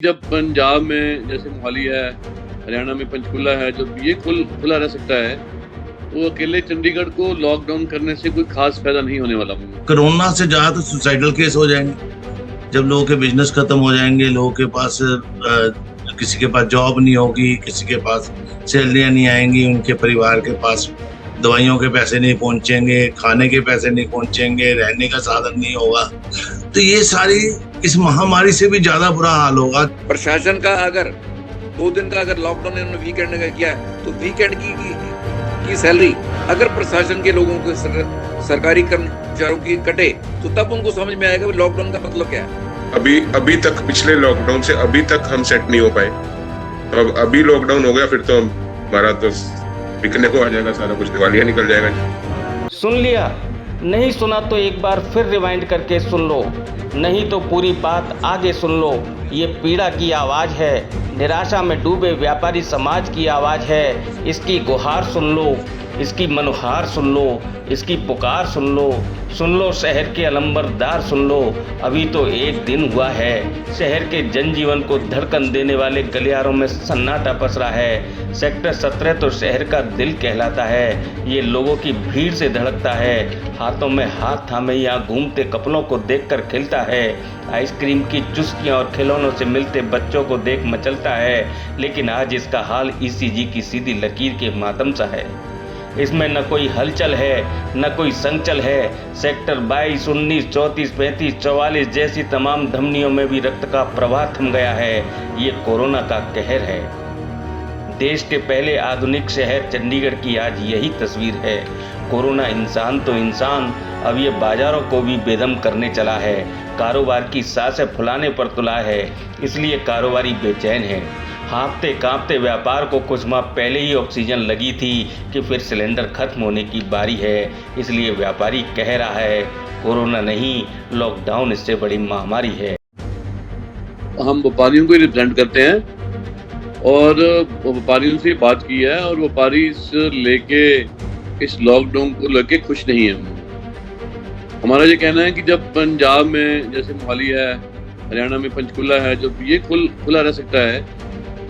जब पंजाब में जैसे मोहाली है, हरियाणा में पंचकुला है, जब ये खुला रह सकता है तो अकेले चंडीगढ़ को लॉकडाउन करने से कोई खास फायदा नहीं होने वाला। कोरोना से ज्यादा तो सुसाइडल केस हो जाएंगे। जब लोगों के बिजनेस खत्म हो जाएंगे, लोगों के पास किसी के पास जॉब नहीं होगी, किसी के पास सैलरियां नहीं आएंगी, उनके परिवार के पास दवाइयों के पैसे नहीं पहुंचेंगे, खाने के पैसे नहीं पहुंचेंगे, रहने का साधन नहीं होगा, तो ये सारी इस महामारी से भी ज्यादा बुरा हाल होगा। प्रशासन का अगर 2 दिन का अगर लॉकडाउन इन्होंने वीकेंड का किया है तो वीकेंड की सैलरी अगर प्रशासन के लोगों को सरकारी कर्मचारियों की कटे तो तब उनको समझ में आएगा लॉकडाउन का मतलब क्या है। अभी तक पिछले लॉकडाउन से अभी तक हम सेट नहीं हो पाए, तो अब अभी लॉकडाउन हो गया फिर तो हमारा तो बिकने को आ जाएगा सारा कुछ, दिवालिया निकल जाएगा। सुन लिया? नहीं सुना तो एक बार फिर रिवाइंड करके सुन लो, नहीं तो पूरी बात आगे सुन लो। ये पीड़ा की आवाज़ है, निराशा में डूबे व्यापारी समाज की आवाज़ है। इसकी गुहार सुन लो, इसकी मनुहार सुन लो, इसकी पुकार सुन लो शहर के अलंबरदार सुन लो। अभी तो एक दिन हुआ है, शहर के जनजीवन को धड़कन देने वाले गलियारों में सन्नाटा पसरा है। सेक्टर 17 तो शहर का दिल कहलाता है। ये लोगों की भीड़ से धड़कता है, हाथों में हाथ थामे यहाँ घूमते कपलों को देखकर खिलता है। आइसक्रीम की चुस्कियाँ और खिलौनों से मिलते बच्चों को देख मचलता है। लेकिन आज इसका हाल ईसीजी की सीधी लकीर के मातम सा है। इसमें न कोई हलचल है, न कोई संचल है। सेक्टर 22, 19, 34, 35, 44 जैसी तमाम धमनियों में भी रक्त का प्रवाह थम गया है। ये कोरोना का कहर है। देश के पहले आधुनिक शहर चंडीगढ़ की आज यही तस्वीर है। कोरोना इंसान तो इंसान अब ये बाजारों को भी बेदम करने चला है। कारोबार की सांसें फुलाने पर तुला है, इसलिए कारोबारी बेचैन है। हाँफते कांपते व्यापार को कुछ माह पहले ही ऑक्सीजन लगी थी कि फिर सिलेंडर खत्म होने की बारी है। इसलिए व्यापारी कह रहा है कोरोना नहीं, लॉकडाउन इससे बड़ी महामारी है। हम व्यापारियों को रिप्रेजेंट करते हैं और व्यापारियों से बात की है और व्यापारी इस लेके इस लॉकडाउन को लेके खुश नहीं है। हमारा ये कहना है कि जब पंजाब में जैसे मोहाली है, हरियाणा में पंचकुला है, जब ये खुला रह सकता है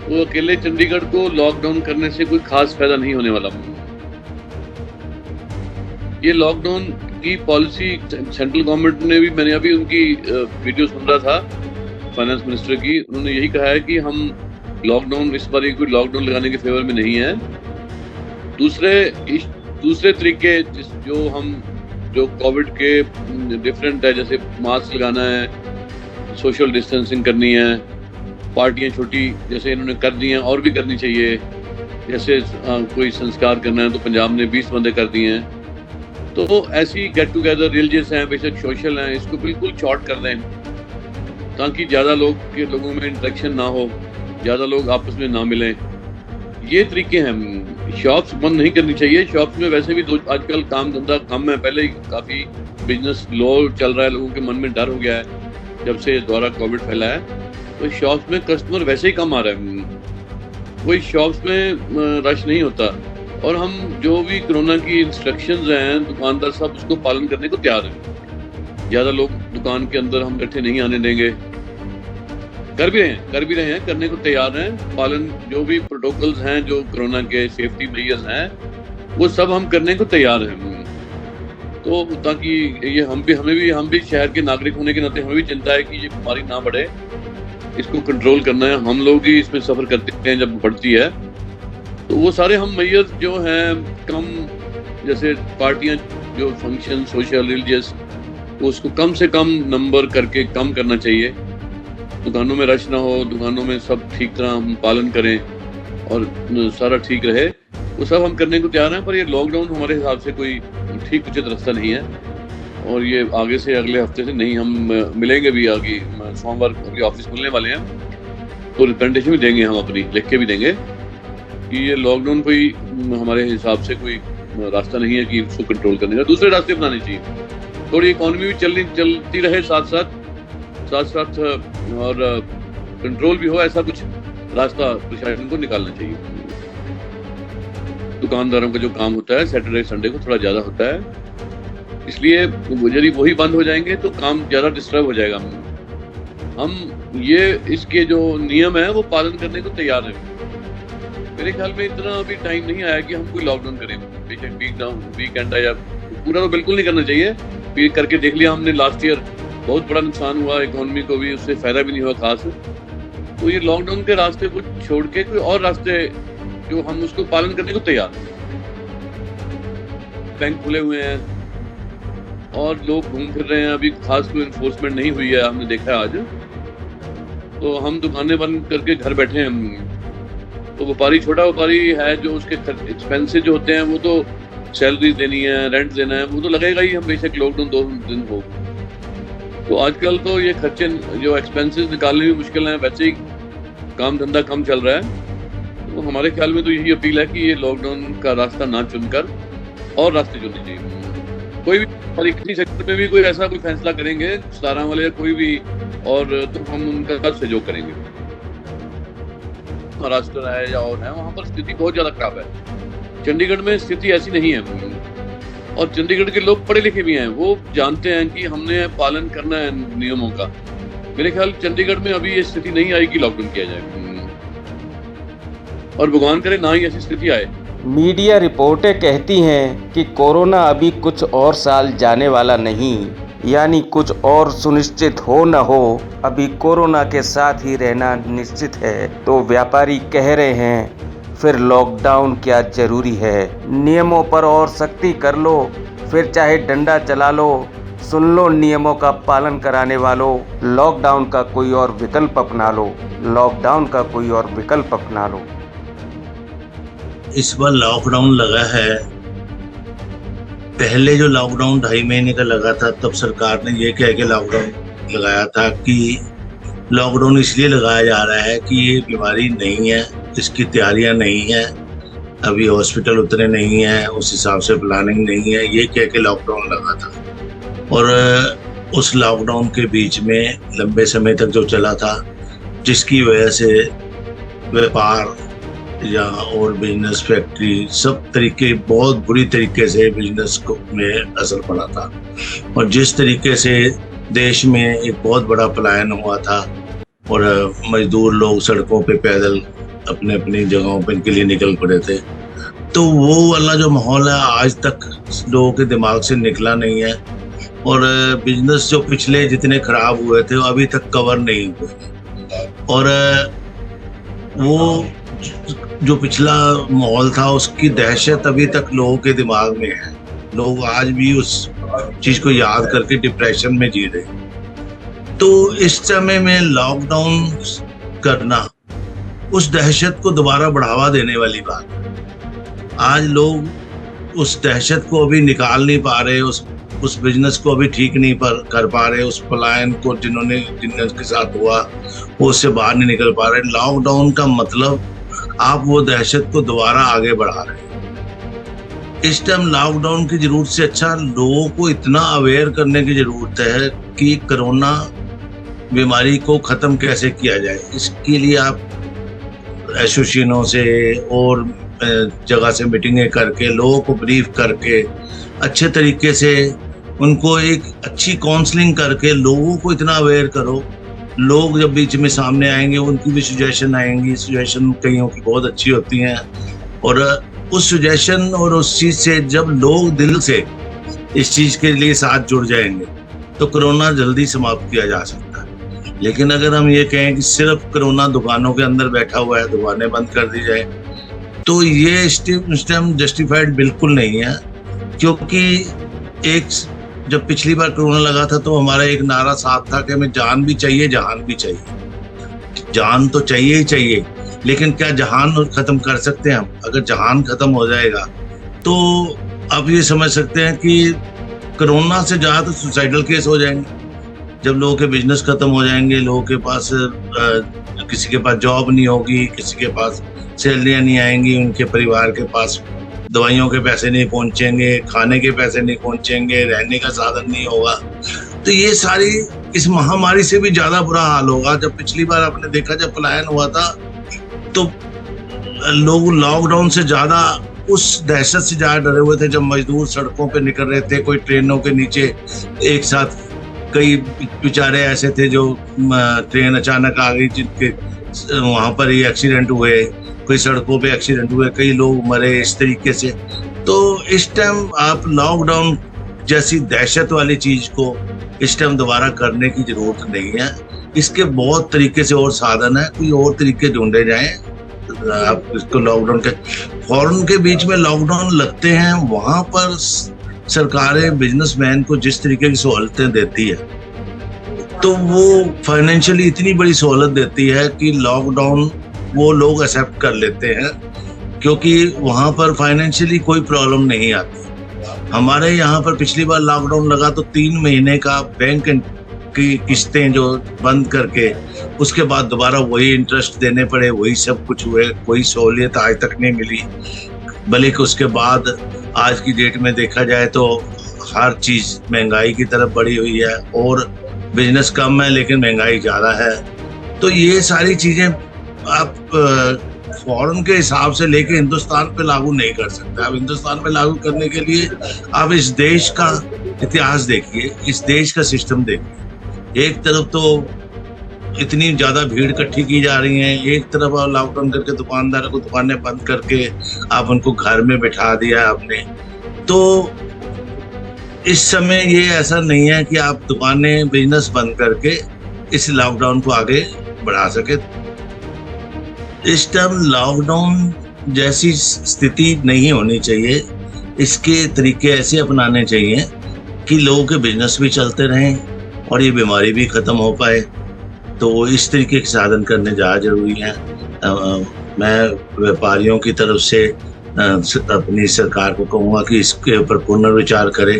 तो अकेले चंडीगढ़ को लॉकडाउन करने से कोई खास फायदा नहीं होने वाला। ये लॉकडाउन की पॉलिसी सेंट्रल गवर्नमेंट ने भी, मैंने अभी उनकी वीडियो सुन रहा था फाइनेंस मिनिस्टर की, उन्होंने यही कहा है कि हम लॉकडाउन इस बार कोई लॉकडाउन लगाने के फेवर में नहीं है। दूसरे तरीके जो कोविड के डिफरेंट है, जैसे मास्क लगाना है, सोशल डिस्टेंसिंग करनी है, पार्टियां छोटी जैसे इन्होंने कर दी हैं और भी करनी चाहिए। जैसे कोई संस्कार करना है तो पंजाब ने 20 बंदे कर दिए हैं। तो ऐसी गेट टुगेदर रिलीजियस हैं, बेशक सोशल हैं, इसको बिल्कुल शॉर्ट कर दें ताकि ज़्यादा लोगों में इंटरेक्शन ना हो, ज़्यादा लोग आपस में ना मिलें। ये तरीके हैं। शॉप्स बंद नहीं करनी चाहिए। शॉप्स में वैसे भी आजकल काम धंधा कम है, पहले ही काफ़ी बिजनेस लो चल रहा है, लोगों के मन में डर हो गया है जब से दोबारा कोविड फैला है। तो शॉप्स में कस्टमर वैसे ही कम आ रहा है, कोई शॉप्स में रश नहीं होता। और हम जो भी कोरोना की इंस्ट्रक्शंस हैं, दुकानदार सब उसको पालन करने को तैयार हैं। ज़्यादा लोग दुकान के अंदर हम इकट्ठे नहीं आने देंगे। कर भी रहे हैं, करने को तैयार हैं। पालन जो भी प्रोटोकॉल्स हैं, जो कोरोना के सेफ्टी मेजर्स हैं, वो सब हम करने को तैयार हैं। तो ताकि ये हम भी शहर के नागरिक होने के नाते हमें भी चिंता है कि ये बीमारी ना बढ़े, इसको कंट्रोल करना है। हम लोग ही इसमें सफ़र करते हैं जब बढ़ती है। तो वो सारे हम मेजर्स जो हैं कम, जैसे पार्टियां जो फंक्शन सोशल रिलीजियस, उसको कम से कम नंबर करके कम करना चाहिए। दुकानों में रश ना हो, दुकानों में सब ठीक तरह हम पालन करें और सारा ठीक रहे, वो सब हम करने को तैयार हैं। पर ये लॉकडाउन हमारे हिसाब से कोई ठीक उचित रास्ता नहीं है और ये आगे से अगले हफ्ते से नहीं, हम मिलेंगे भी आगे। सोमवार अभी ऑफिस खुलने वाले हैं तो रिप्रेजेंटेशन भी देंगे, हम अपनी लिख के भी देंगे कि ये लॉकडाउन कोई हमारे हिसाब से कोई रास्ता नहीं है कि उसको कंट्रोल करने का। दूसरे रास्ते अपनाने चाहिए। थोड़ी इकॉनमी भी चलती रहे साथ साथ और कंट्रोल भी हो, ऐसा कुछ रास्ता प्रशासन को निकालना चाहिए। दुकानदारों का जो काम होता है सैटरडे संडे को थोड़ा ज़्यादा होता है, इसलिए यदि वही बंद हो जाएंगे तो काम ज़्यादा डिस्टर्ब हो जाएगा। हम ये इसके जो नियम है वो पालन करने को तैयार है। मेरे ख्याल में इतना अभी टाइम नहीं आया कि हम कोई लॉकडाउन करें। बेशक वीकेंड है या पूरा तो बिल्कुल नहीं करना चाहिए। फिर करके देख लिया हमने, लास्ट ईयर बहुत बड़ा नुकसान हुआ इकोनॉमी को भी, उससे फायदा भी नहीं हुआ खास। तो ये लॉकडाउन के रास्ते को छोड़ के कोई और रास्ते जो हम उसको पालन करने को तैयार हैं। बैंक खुले हुए हैं और लोग घूम फिर रहे हैं, अभी खास कोई इन्फोर्समेंट नहीं हुई है, हमने देखा है आज। तो हम दुकानें बंद करके घर बैठे हैं। तो व्यापारी, छोटा व्यापारी है जो उसके एक्सपेंसेस जो होते हैं वो तो सैलरी देनी है, रेंट देना है, वो तो लगेगा ही। हम बेशक लॉकडाउन 2 दिन हो, तो आजकल तो ये खर्चे जो एक्सपेंसेस निकालने भी मुश्किल हैं, वैसे ही काम धंधा कम चल रहा है। तो हमारे ख्याल में तो यही अपील है कि ये लॉकडाउन का रास्ता ना चुनकर और रास्ते चुनने चाहिए। कोई भी किसी सेक्टर में भी कोई ऐसा कोई फैसला करेंगे 17 वाले या कोई भी, और तो हम उनका सहयोग करेंगे। महाराष्ट्र है या और है, वहाँ पर स्थिति बहुत ज्यादा खराब है। चंडीगढ़ में स्थिति ऐसी नहीं है, और चंडीगढ़ के लोग पढ़े लिखे भी हैं, वो जानते हैं कि हमने पालन करना है नियमों का। मेरे ख्याल चंडीगढ़ में अभी ये स्थिति नहीं आई कि लॉकडाउन किया जाए, और भगवान करे ना ही ऐसी स्थिति आए। मीडिया रिपोर्टें कहती हैं कि कोरोना अभी कुछ और साल जाने वाला नहीं, यानी कुछ और सुनिश्चित हो न हो, अभी कोरोना के साथ ही रहना निश्चित है। तो व्यापारी कह रहे हैं फिर लॉकडाउन क्या जरूरी है, नियमों पर और सख्ती कर लो, फिर चाहे डंडा चला लो, सुन लो नियमों का पालन कराने वालों, लॉकडाउन का कोई और विकल्प अपना लो, लॉकडाउन का कोई और विकल्प अपना लो। इस बार लॉकडाउन लगा है, पहले जो लॉकडाउन 2.5 महीने का लगा था तब सरकार ने ये कह के लॉकडाउन लगाया था कि लॉकडाउन इसलिए लगाया जा रहा है कि ये बीमारी नहीं है, इसकी तैयारियां नहीं है, अभी हॉस्पिटल उतरे नहीं है, उस हिसाब से प्लानिंग नहीं है, ये कह के लॉकडाउन लगा था। और उस लॉकडाउन के बीच में लंबे समय तक जो चला था, जिसकी वजह से व्यापार या और बिजनेस, फैक्ट्री, सब तरीके बहुत बुरी तरीके से बिजनेस को में असर पड़ा था। और जिस तरीके से देश में एक बहुत बड़ा पलायन हुआ था और मजदूर लोग सड़कों पे पैदल अपने अपनी जगहों पर के लिए निकल पड़े थे, तो वो वाला जो माहौल है आज तक लोगों के दिमाग से निकला नहीं है। और बिजनेस जो पिछले जितने खराब हुए थे वो अभी तक कवर नहीं हुए। और वो जो पिछला माहौल था उसकी दहशत अभी तक लोगों के दिमाग में है। लोग आज भी उस चीज को याद करके डिप्रेशन में जी रहे। तो इस समय में लॉकडाउन करना उस दहशत को दोबारा बढ़ावा देने वाली बात। आज लोग उस दहशत को अभी निकाल नहीं पा रहे, उस बिजनेस को अभी ठीक नहीं कर पा रहे, उस पलायन को जिनके साथ हुआ वो उससे बाहर नहीं निकल पा रहे। लॉकडाउन का मतलब आप वो दहशत को दोबारा आगे बढ़ा रहे हैं। इस टाइम लॉकडाउन की जरूरत से अच्छा लोगों को इतना अवेयर करने की जरूरत है कि कोरोना बीमारी को खत्म कैसे किया जाए। इसके लिए आप एसोसिएशनों से और जगह से मीटिंगें करके लोगों को ब्रीफ करके अच्छे तरीके से उनको एक अच्छी काउंसलिंग करके लोगों को इतना अवेयर करो। लोग जब बीच में सामने आएंगे उनकी भी सजेशन आएंगी, सजेशन कईयों की बहुत अच्छी होती हैं, और उस सजेशन और उस चीज़ से जब लोग दिल से इस चीज़ के लिए साथ जुड़ जाएंगे तो कोरोना जल्दी समाप्त किया जा सकता है। लेकिन अगर हम ये कहें कि सिर्फ कोरोना दुकानों के अंदर बैठा हुआ है, दुकानें बंद कर दी जाए, तो ये सिस्टम जस्टिफाइड बिल्कुल नहीं है। क्योंकि जब पिछली बार कोरोना लगा था तो हमारा एक नारा साफ था कि हमें जान भी चाहिए, जहान भी चाहिए। जान तो चाहिए ही चाहिए, लेकिन क्या जहान खत्म कर सकते हैं हम? अगर जहान खत्म हो जाएगा तो आप ये समझ सकते हैं कि कोरोना से ज़्यादा तो सुसाइडल केस हो जाएंगे। जब लोगों के बिजनेस खत्म हो जाएंगे, लोगों के पास किसी के पास जॉब नहीं होगी, किसी के पास सैलरियाँ नहीं आएंगी, उनके परिवार के पास दवाइयों के पैसे नहीं पहुंचेंगे, खाने के पैसे नहीं पहुंचेंगे, रहने का साधन नहीं होगा। तो ये सारी इस महामारी से भी ज्यादा बुरा हाल होगा। जब पिछली बार आपने देखा जब पलायन हुआ था तो लोग लॉकडाउन से ज्यादा उस दहशत से ज्यादा डरे हुए थे जब मजदूर सड़कों पे निकल रहे थे, कोई ट्रेनों के नीचे एक साथ कई बेचारे ऐसे थे जो ट्रेन अचानक आ गई जिनके वहां पर ही एक्सीडेंट हुए, कई सड़कों पे एक्सीडेंट हुए, कई लोग मरे इस तरीके से। तो इस टाइम आप लॉकडाउन जैसी दहशत वाली चीज को इस टाइम दोबारा करने की जरूरत नहीं है। इसके बहुत तरीके से और साधन है, कोई और तरीके ढूंढे जाएं। आप इसको लॉकडाउन के फॉरेन के बीच में लॉकडाउन लगते हैं, वहां पर सरकारें बिजनेसमैन को जिस तरीके की सहूलतें देती है, तो वो फाइनेंशियली इतनी बड़ी सहूलत देती है कि लॉकडाउन वो लोग एक्सेप्ट कर लेते हैं, क्योंकि वहां पर फाइनेंशियली कोई प्रॉब्लम नहीं आती। हमारे यहाँ पर पिछली बार लॉकडाउन लगा तो 3 महीने का बैंक की किस्तें जो बंद करके उसके बाद दोबारा वही इंटरेस्ट देने पड़े, वही सब कुछ हुए, कोई सहूलियत आज तक नहीं मिली। बल्कि उसके बाद आज की डेट में देखा जाए तो हर चीज महंगाई की तरफ बढ़ी हुई है और बिजनेस कम है लेकिन महंगाई ज्यादा है। तो ये सारी चीजें आप फॉरेन के हिसाब से लेके हिंदुस्तान पे लागू नहीं कर सकते। आप हिंदुस्तान पे लागू करने के लिए आप इस देश का इतिहास देखिए, इस देश का सिस्टम देखिए। एक तरफ तो इतनी ज्यादा भीड़ इकट्ठी की जा रही है, एक तरफ आप लॉकडाउन करके दुकानदारों को दुकानें बंद करके आप उनको घर में बिठा दिया आपने। तो इस समय ये ऐसा नहीं है कि आप दुकानें बिजनेस बंद करके इस लॉकडाउन को आगे बढ़ा सके। इस टाइम लॉकडाउन जैसी स्थिति नहीं होनी चाहिए। इसके तरीके ऐसे अपनाने चाहिए कि लोगों के बिजनेस भी चलते रहें और ये बीमारी भी खत्म हो पाए। तो इस तरीके के साधन करने ज़्यादा जरूरी है। मैं व्यापारियों की तरफ से अपनी सरकार को कहूँगा कि इसके ऊपर पुनर्विचार करें।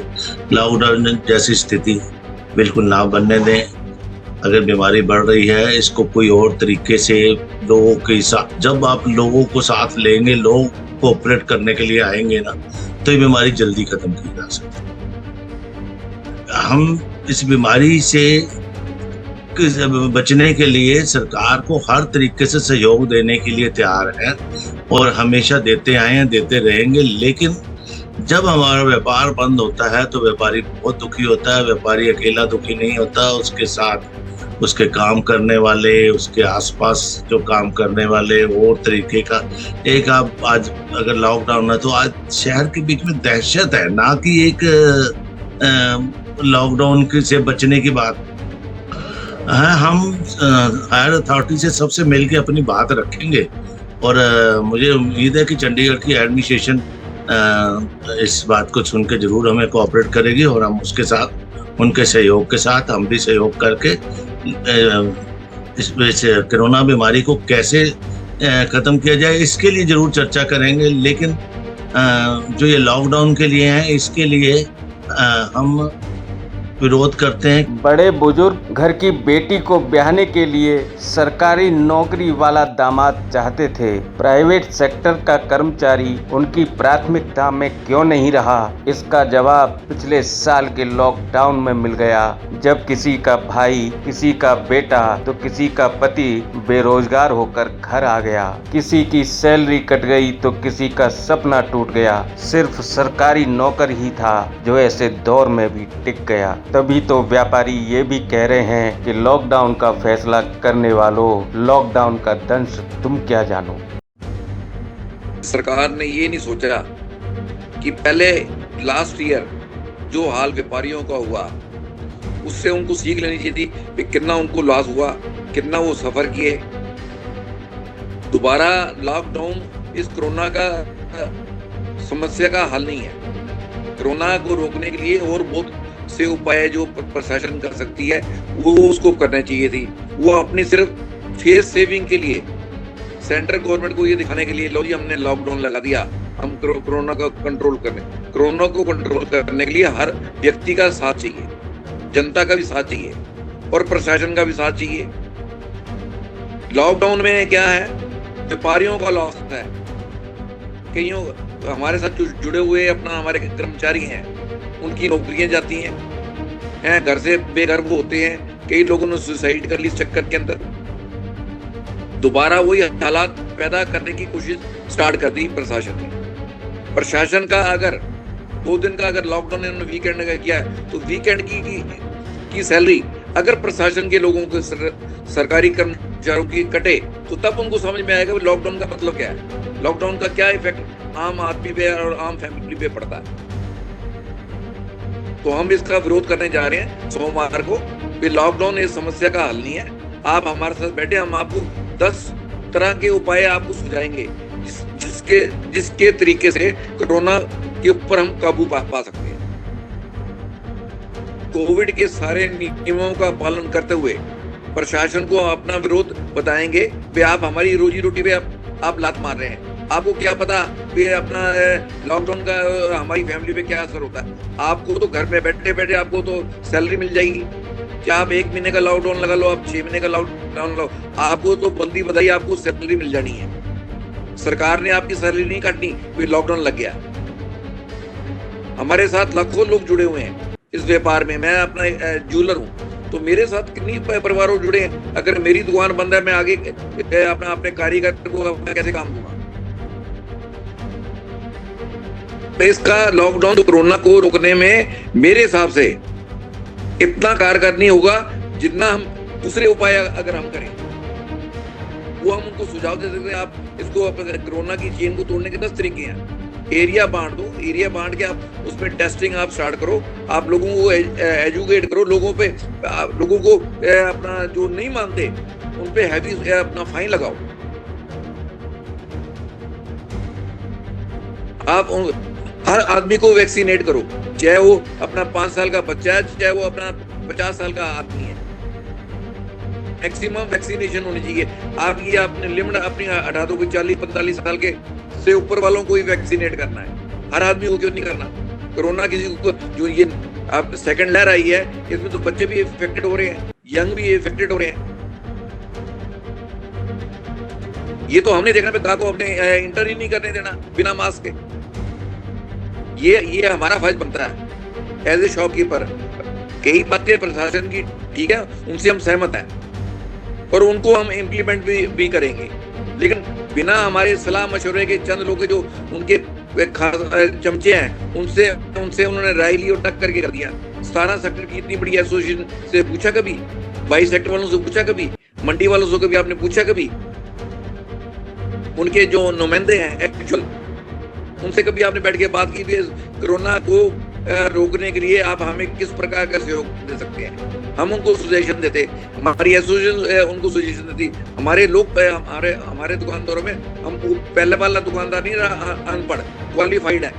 लॉकडाउन जैसी स्थिति बिल्कुल ना बनने दें। अगर बीमारी बढ़ रही है, इसको कोई और तरीके से लोगों के साथ, जब आप लोगों को साथ लेंगे, लोग कोऑपरेट करने के लिए आएंगे ना, तो ये बीमारी जल्दी खत्म की जा सकती है। हम इस बीमारी से बचने के लिए सरकार को हर तरीके से सहयोग देने के लिए तैयार हैं और हमेशा देते आए हैं, देते रहेंगे। लेकिन जब हमारा व्यापार बंद होता है तो व्यापारी बहुत दुखी होता है। व्यापारी अकेला दुखी नहीं होता, उसके साथ उसके काम करने वाले, उसके आसपास जो काम करने वाले और तरीके का। एक आप आज अगर लॉकडाउन है तो आज शहर के बीच में दहशत है, ना कि एक लॉकडाउन से बचने की बात है। हम हायर अथॉरिटी से सबसे मिलके अपनी बात रखेंगे और मुझे उम्मीद है कि चंडीगढ़ की एडमिनिस्ट्रेशन इस बात को सुन के जरूर हमें कोऑपरेट करेगी और हम उसके साथ, उनके सहयोग के साथ हम भी सहयोग करके इस कोरोना बीमारी को कैसे खत्म किया जाए इसके लिए जरूर चर्चा करेंगे। लेकिन जो ये लॉकडाउन के लिए है, इसके लिए हम विरोध करते हैं। बड़े बुजुर्ग घर की बेटी को ब्याहने के लिए सरकारी नौकरी वाला दामाद चाहते थे। प्राइवेट सेक्टर का कर्मचारी उनकी प्राथमिकता में क्यों नहीं रहा, इसका जवाब पिछले साल के लॉकडाउन में मिल गया, जब किसी का भाई, किसी का बेटा तो किसी का पति बेरोजगार होकर घर आ गया। किसी की सैलरी कट गई तो किसी का सपना टूट गया। सिर्फ सरकारी नौकर ही था जो ऐसे दौर में भी टिक गया। तभी तो व्यापारी ये भी कह रहे हैं कि लॉकडाउन का फैसला करने वालों, लॉकडाउन का दंश तुम क्या जानो। सरकार ने ये नहीं सोचा कि पहले लास्ट ईयर जो हाल व्यापारियों का हुआ उससे उनको सीख लेनी चाहिए थी कि कितना उनको लॉस हुआ, कितना वो सफर किए। दोबारा लॉकडाउन इस कोरोना का समस्या का हल नहीं है। कोरोना को रोकने के लिए और बहुत से उपाय जो प्रशासन कर सकती है वो उसको करना चाहिए थी। वो अपनी सिर्फ फेस सेविंग के लिए सेंट्रल गवर्नमेंट को ये दिखाने के लिए लो जी हमने लॉकडाउन लगा दिया, हम कोरोना को कंट्रोल करने के लिए हर व्यक्ति का साथ चाहिए, जनता का भी साथ चाहिए और प्रशासन का भी साथ चाहिए। लॉकडाउन में क्या है, व्यापारियों का लॉस है। कईयों हमारे साथ जुड़े हुए अपना हमारे कर्मचारी हैं, उनकी नौकरियां जाती हैं, घर से बेघर वो होते हैं। कई लोगों ने सुसाइड कर ली इस चक्कर के अंदर। दोबारा वही हालात पैदा करने की कोशिश स्टार्ट कर दी प्रशासन ने। प्रशासन का अगर 2 दिन का अगर लॉकडाउन इन्होंने वीकेंड का किया है तो वीकेंड की की सैलरी अगर प्रशासन के लोगों के सरकारी कर्मचारियों की कटे तो तब उनको समझ में आएगा लॉकडाउन का मतलब क्या है, लॉकडाउन का क्या इफेक्ट आम आदमी पे और आम फैमिली पे पड़ता है। तो हम इसका विरोध करने जा रहे हैं सोमवार को। लॉकडाउन इस समस्या का हल नहीं है। आप हमारे साथ बैठे, हम आपको 10 तरह के उपाय आपको सुझाएंगे जिसके तरीके से कोरोना के ऊपर हम काबू पा सकते हैं। कोविड के सारे नियमों का पालन करते हुए प्रशासन को अपना विरोध बताएंगे। वे आप हमारी रोजी रोटी पे आप लात मार रहे हैं। आपको क्या पता कि अपना लॉकडाउन का हमारी फैमिली पे क्या असर होता है। आपको तो घर में बैठे बैठे आपको तो सैलरी मिल जाएगी। क्या आप 1 महीने का लॉकडाउन लगा लो, आप 6 महीने का लॉकडाउन लो, आपको तो बंदी बधाई आपको सैलरी मिल जानी है। सरकार ने आपकी सैलरी नहीं काटनी, फिर लॉकडाउन लग गया। हमारे साथ लाखों लोग जुड़े हुए हैं इस व्यापार में। मैं अपना ज्वेलर हूँ, तो मेरे साथ कितनी परिवारों जुड़े हैं। अगर मेरी दुकान बंद है, मैं आगे अपने कारीगर को कैसे काम दूंगा। इसका लॉकडाउन तो कोरोना को रोकने में मेरे हिसाब से इतना कारगर नहीं होगा जितना हम दूसरे उपाय अगर हम करें, वो हम उनको सुझाव दे सकते हैं। आप इसको कोरोना की चेन को तोड़ने के 10 तरीके हैं। एरिया बांट दो, एरिया बांट के आप उसमें टेस्टिंग आप स्टार्ट करो, आप लोगों को एजुकेट करो, लोगों को अपना जो नहीं मानते उन पे हैवी अपना फाइन लगाओ। आप हर आदमी को वैक्सीनेट करो, चाहे वो अपना 5 साल का बच्चा है, चाहे वो अपना 50 साल का आदमी है। मैक्सिमम वैक्सीनेशन होनी चाहिए। आप ये अपने लिमिट अपनी हटा दो, 40-45 साल के से ऊपर वालों को ही वैक्सीनेट करना है। हर आदमी को क्यों नहीं करना। कोरोना किसी को जो ये अब सेकंड लहर आई है, इसमें तो बच्चे भी इफेक्टेड हो रहे हैं, यंग भी इफेक्टेड हो रहे हैं। ये तो हमने देखना पे कहा को अपने इंटर ही नहीं करने देना बिना मास्क के। ये हमारा फर्ज बनता है एज ए शॉपकीपर। कई बातें प्रशासन की ठीक है, उनसे हम सहमत हैं और उनको हम इम्प्लीमेंट भी करेंगे, लेकिन बिना हमारे सलाह मशवरे के चंद लोग जो उनके चमचे हैं उनसे उन्होंने राय ली और टक करके कर दिया। 17 सेक्टर की इतनी बड़ी एसोसिएशन से पूछा कभी? 22 सेक्टर वालों से पूछा कभी? मंडी वालों से कभी आपने पूछा कभी? उनके जो नुमाइंदे हैं एक्चुअल, उनसे कभी आपने बैठ के बात की कोरोना को रोकने के लिए आप हमें किस प्रकार का सहयोग दे सकते हैं? हम उनको सजेशन देते, हमारी एसोसिएशन उनको सजेशन देती। हमारे लोग हमारे दुकानदारों में हम पहले वाला दुकानदार नहीं रहा अनपढ़, क्वालिफाइड है।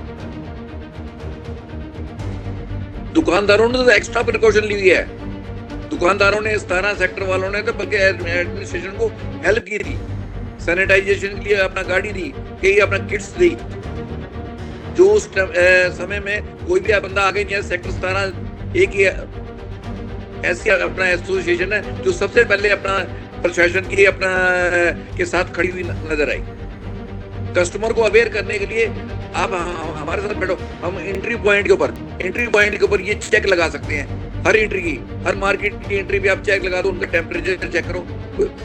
दुकानदारों ने तो एक्स्ट्रा प्रिकॉशन ली हुई है। दुकानदारों ने 17 सेक्टर वालों ने तो बल्कि एडमिनिस्ट्रेशन को हेल्प की थी, सैनिटाइजेशन के लिए अपना गाड़ी दी, कई अपना किट्स दी। जो उस समय में कोई भी बंदा आगे नहीं है। सेक्टर 17 एक ही ऐसी अपना एसोसिएशन है जो सबसे पहले अपना प्रशासन की अपना के साथ खड़ी हुई नजर आई। कस्टमर को अवेयर करने के लिए आप हमारे साथ बैठो। हम एंट्री पॉइंट के ऊपर ये चेक लगा सकते हैं। हर एंट्री की, हर मार्केट की एंट्री भी आप चेक लगा दो, उनका टेम्परेचर चेक करो।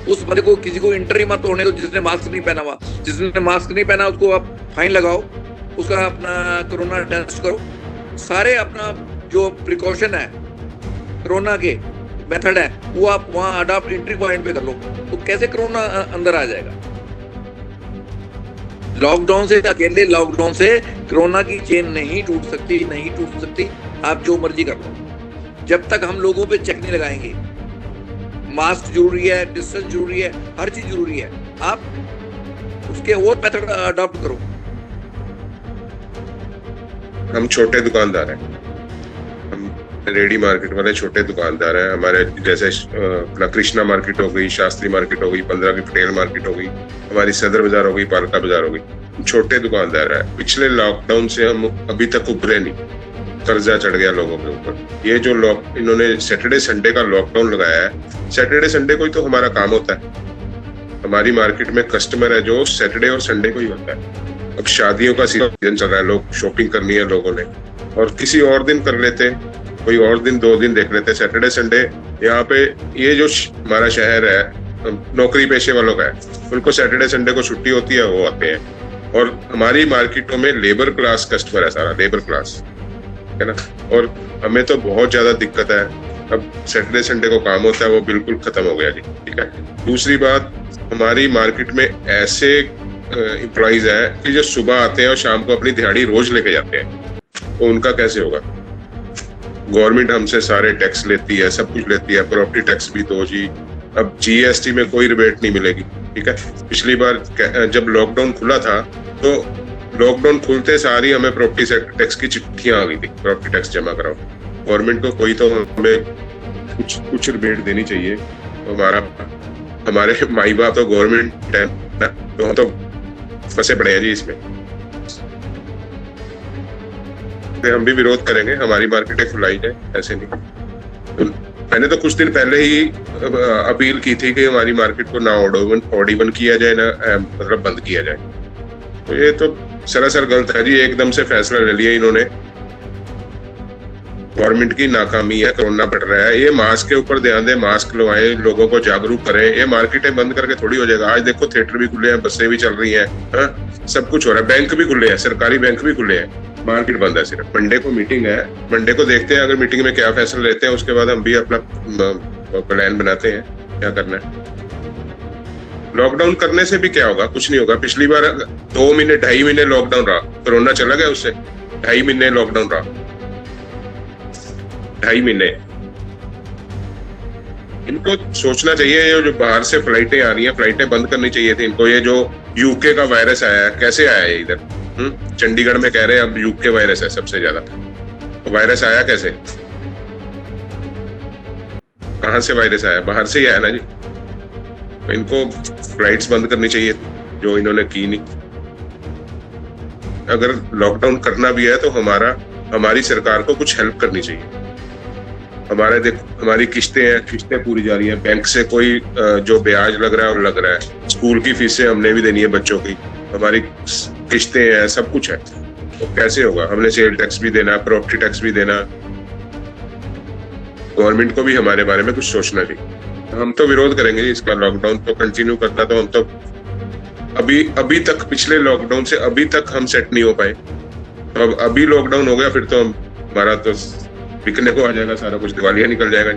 उस बंदे को किसी को एंट्री मत होने दो जिसने मास्क नहीं पहना हुआ। जिसने मास्क नहीं पहना उसको आप फाइन लगाओ, उसका अपना कोरोना टेस्ट करो। सारे अपना जो प्रिकॉशन है कोरोना के मेथड है वो आप वहां अडॉप्ट एंट्री पॉइंट पे कर लो, तो कैसे कोरोना अंदर आ जाएगा? लॉकडाउन से, अकेले लॉकडाउन से कोरोना की चेन नहीं टूट सकती। आप जो मर्जी कर लो, जब तक हम लोगों पे चेक नहीं लगाएंगे। मास्क जरूरी है, डिस्टेंस जरूरी है, हर चीज जरूरी है। आप उसके और मेथड अडॉप्ट करो। हम छोटे दुकानदार हैं, हम रेडी मार्केट वाले छोटे दुकानदार हैं। हमारे जैसे अपना कृष्णा मार्केट हो गई, शास्त्री मार्केट हो गई, 15 की पटेल मार्केट हो गई, हमारी सदर बाजार हो गई, पालका बाजार हो गई। छोटे दुकानदार हैं। पिछले लॉकडाउन से हम अभी तक उभरे नहीं, कर्जा चढ़ गया लोगों के ऊपर। ये जो इन्होंने सैटरडे संडे का लॉकडाउन लगाया है, सैटरडे संडे को ही तो हमारा काम होता है। हमारी मार्केट में कस्टमर है जो सैटरडे और संडे को ही होता है। अब शादियों का सीजन चल रहा है, लोग शॉपिंग करनी है लोगों ने, और किसी और दिन कर लेते, कोई और दिन 2 दिन देख लेते। सैटरडे संडे यहाँ पे ये जो हमारा शहर है नौकरी पेशे वालों का है, उनको सैटरडे संडे को छुट्टी होती है, वो आते हैं। और हमारी मार्केटों में लेबर क्लास कस्टमर है, सारा लेबर क्लास है ना। और हमें तो बहुत ज्यादा दिक्कत है। अब सैटरडे संडे को काम होता है, वो बिल्कुल खत्म हो गया जी। ठीक है। दूसरी बात, हमारी मार्केट में ऐसे एम्प्लॉइज हैं कि जो सुबह आते हैं और शाम को अपनी दिहाड़ी रोज लेके जाते हैं, तो उनका कैसे होगा? गवर्नमेंट हमसे सारे टैक्स लेती है, सब कुछ लेती है, प्रॉपर्टी टैक्स भी दो जी। अब जीएसटी में कोई रिबेट नहीं मिलेगी। ठीक है। पिछली बार जब लॉकडाउन खुला था, तो लॉकडाउन खुलते सारी हमें प्रॉपर्टी टैक्स की चिट्ठियां आ गई थी, प्रॉपर्टी टैक्स जमा कराओ। गवर्नमेंट को कोई तो हमें कुछ रिबेट देनी चाहिए। हमारे माई बाप तो गवर्नमेंट है ना, तो हम तो फंसे पड़े हैं जी इसमें। हम भी विरोध करेंगे, हमारी मार्केटें खुलाई जाए, ऐसे नहीं। मैंने तो कुछ दिन पहले ही अपील की थी कि हमारी मार्केट को ना ऑड इवन किया जाए, ना मतलब बंद किया जाए। तो ये तो सरासर गलत है जी, एकदम से फैसला ले लिया इन्होंने। गवर्नमेंट की नाकामी है, कोरोना बढ़ रहा है। ये मास्क के ऊपर ध्यान दें, मास्क लगवाएं, लोगों को जागरूक करें। ये मार्केटें बंद करके थोड़ी हो जाएगा। आज देखो थिएटर भी खुले हैं, बसें भी चल रही हैं, सब कुछ हो रहा है, बैंक भी खुले हैं, सरकारी बैंक भी खुले हैं, मार्केट बंद है सिर्फ। मंडे को मीटिंग है, मंडे को देखते हैं अगर मीटिंग में क्या फैसला लेते हैं, उसके बाद हम भी अपना प्लान बनाते हैं क्या करना है। लॉकडाउन करने से भी क्या होगा? कुछ नहीं होगा। पिछली बार 2 महीने 2.5 महीने लॉकडाउन रहा, कोरोना चला गया उससे। 2.5 महीने लॉकडाउन रहा, 2.5 महीने। इनको सोचना चाहिए, ये जो बाहर से फ्लाइटें आ रही हैं, फ्लाइटें बंद करनी चाहिए थी इनको। ये जो यूके का वायरस आया है, कैसे आया है इधर? चंडीगढ़ में कह रहे हैं अब यूके वायरस है सबसे ज्यादा। वायरस आया कैसे? कहां से वायरस आया? बाहर से ही आया ना जी। इनको फ्लाइट्स बंद करनी चाहिए, जो इन्होंने की नहीं। अगर लॉकडाउन करना भी है तो हमारी सरकार को कुछ हेल्प करनी चाहिए। हमारी किस्तें हैं, किस्तें पूरी जा रही हैं, बैंक से कोई जो ब्याज लग रहा है और लग रहा है। स्कूल की फीसें हमने भी देनी है बच्चों की, हमारी किस्तें हैं, सब कुछ है। तो कैसे होगा? हमने सेल टैक्स भी देना, प्रॉपर्टी टैक्स भी देना। गवर्नमेंट को भी हमारे बारे में कुछ सोचना चाहिए। हम तो विरोध करेंगे इसका। लॉकडाउन तो कंटिन्यू करना, तो हम तो अभी तक, पिछले लॉकडाउन से अभी तक हम सेट नहीं हो पाए। तो अब अभी लॉकडाउन हो गया, फिर तो हमारा तो बिकने को आ जाएगा सारा कुछ, दिवालिया निकल जाएगा।